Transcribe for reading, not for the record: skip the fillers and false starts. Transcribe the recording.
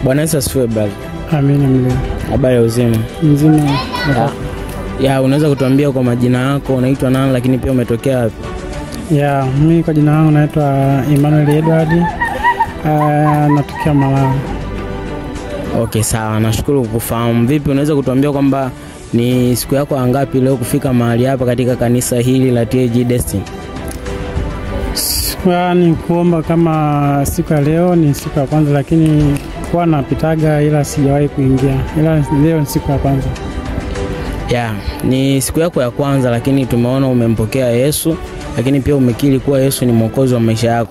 Bwana Yesu asifiwe brother. Amina mleo. Habari ya uzima? Mzima. Unaweza kutuambia kwa majina yako, unaitwa nani lakini pia umetokea wapi? Mimi kwa jina langu naitwa Emmanuel Edward. Natokea Malawi. Okay, sawa. Nashukuru kukufahamu. Vipi, unaweza kutuambia kwamba ni siku yako ngapi leo kufika mahali hapa katika kanisa hili la TAG Destiny? Ni kuomba kama siku ya leo ni siku ya kwanza, lakini kwa napitaga ila sijawahi kuingia. Ila leo ni siku ya kwanza. Ni siku yako ya kwanza, lakini tumeona umempokea Yesu, lakini pia umekiri kuwa Yesu ni mwokozi wa maisha yako.